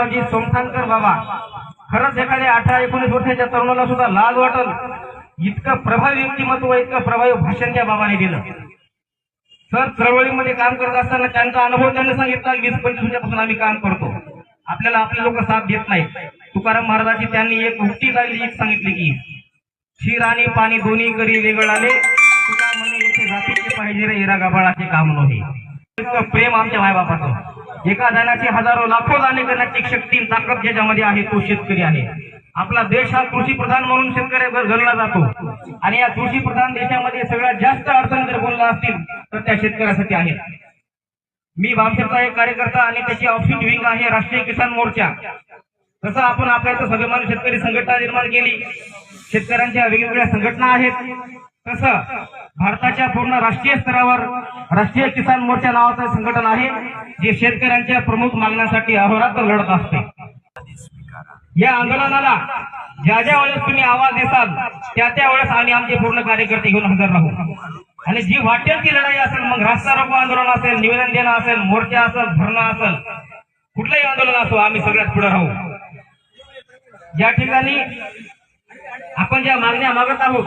जी सोमठाणकर बाबा, खरंच एखाद्या 18-19 वर्षाच्या तरुणाला सुद्धा लाज वाटल इतकं प्रभावी व्यक्तिमत्व, इतकं प्रभावी भाषण त्या बाबाने दिलं। सर चळवळीमध्ये काम करत असताना त्यांचा अनुभव त्यांनी सांगितला। 20-25 वर्षापासून आम्ही काम करतो, आपल्याला आपले लोक साथ देत नाहीत। तुकाराम महाराजांची त्यांनी एक उक्ती लागली, एक सांगितली की क्षीर आणि पाणी दोन्ही करी वेगळाले, तुका म्हणे येथे जातीचे पाहिजे रे हिरा गबाळाचे काम नव्हे। इतकं प्रेम आमच्या मायबापाचं, एका दाण्याची हजारो लाखो दाणे करण्याची शक्ती ताकद ज्याच्यामध्ये आहे तो शेतकरी आहे। आपला देश हा कृषी प्रधान म्हणून शेतकऱ्यावर गणला जातो आणि या कृषी प्रधान देशामध्ये सगळ्यात जास्त अडचणी जर बोलला असतील तर त्या शेतकऱ्यासाठी आहेत। मी भामशेरचा एक कार्यकर्ता आणि त्याची ऑफिस विंग आहे राष्ट्रीय किसान मोर्चा। तसं आपण आपल्या इथं सगळं शेतकरी संघटना निर्माण केली, शेतकऱ्यांच्या वेगवेगळ्या संघटना आहेत। तसं भारताच्या पूर्ण राष्ट्रीय स्तरावर राष्ट्रीय किसान मोर्चा नावाचं संघटन आहे जे शेतकऱ्यांच्या प्रमुख मागण्यांसाठी अहोरात्र लढत असते। या आंदोलनाला ज्या ज्या वेळेस तुम्ही आवाज देसाल त्या त्या वेळेस आम्ही आमचे पूर्ण कार्यकर्ते घेऊन हजर राहू आणि जी वाटेल ती लढाई असेल, मग रास्ता रोको आंदोलन असेल, निवेदन देणं असेल, मोर्चा असेल, धरणं असेल, कुठलंही आंदोलन असो, आम्ही सगळ्यात पुढे राहू। ज्या ठिकाणी आपण ज्या मागण्या मागत आहोत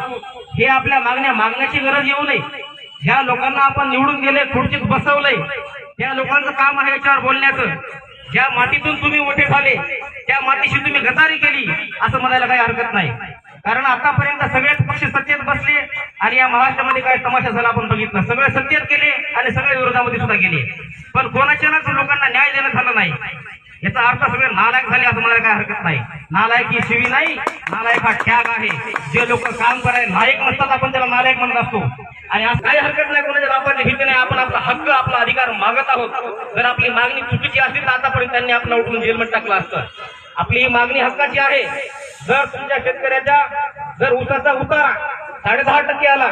हे आपल्या मागण्या मागण्याची गरज येऊ नये। ज्या लोकांना आपण निवडून गेले, खुर्चीत बसवलंय, त्या लोकांचं काम आहे याच्यावर बोलण्याचं। ज्या मातीतून तुम्ही मोठे झाले त्या मातीशी तुम्ही गदारी केली असं म्हणायला काही हरकत नाही, कारण आतापर्यंत सगळेच पक्ष सत्तेत बसले आणि या महाराष्ट्रामध्ये काय तमाशा झाला आपण बघितलं। सगळे सत्तेत गेले आणि सगळे विरोधामध्ये सुद्धा गेले, पण कोणाच्याच लोकांना न्याय देणं झालं नाही। याचा अर्थ सगळे नालायक झाले असं म्हणायला काही हरकत नाही। नालायक ही शिवी नाही, नालायक हा त्याग आहे। जे लोक काम करायला लायक नसतात आपण त्याला नालायक म्हणत असतो आणि आज काही हरकत नाही, कोणाच्या बापाची भीती नाही। आपण आपला हक्क, आपला अधिकार मागत आहोत। जर आपली मागणी चुकीची असती तर आतापर्यंत त्यांनी आपल्याला उठून जेलमध्ये टाकलं असतं। आपली मागणी हक्काची आहे। जर तुमच्या शेतकऱ्याच्या जर ऊसाचा उतारा 10.5% आला,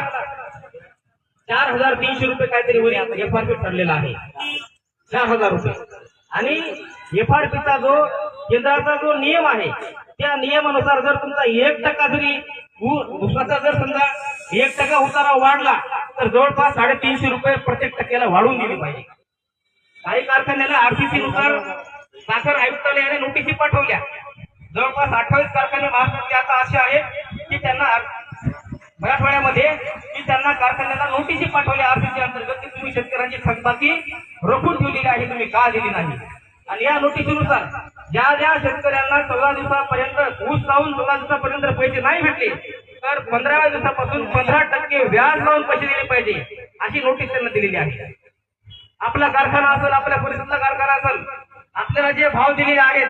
4,300 रुपये काहीतरी वरी एफआरपी ठरलेला आहे, 4,000 रुपये। आणि एफआरपीचा जो केंद्राचा जो नियम आहे त्या नियमानुसार जर तुमचा 1% जरी ऊसाचा जर समजा 1% उतारा वाढला तर जवळपास 350 रुपये प्रत्येक टक्क्याला वाढवून दिली पाहिजे। काही कारखान्याला आरसीसी नुसार साखर आयुक्तालयाने नोटीसी पाठवल्या। जवळपास 28 कारखाने महाराष्ट्राचे आता असे आहेत की त्यांना मराठवाड्यामध्ये की त्यांना कारखान्याला नोटीसी पाठवल्या आरसीसी अंतर्गत की तुम्ही शेतकऱ्यांची थकबाकी रोखून ठेवलेली आहे, तुम्ही का दिली नाही। आणि या नोटीसीनुसार ज्या ज्या शेतकऱ्यांना 14 दिवसापर्यंत ऊस लावून 14 दिवसापर्यंत पैसे नाही भेटले तर 15व्या दिवसापासून 15% व्याज लावून पैसे दिले पाहिजे अशी नोटीस त्यांना दिलेली आहे। आपला कारखाना असेल, आपल्या परिसरातला कारखाना असेल, आपल्याला जे भाव दिलेले आहेत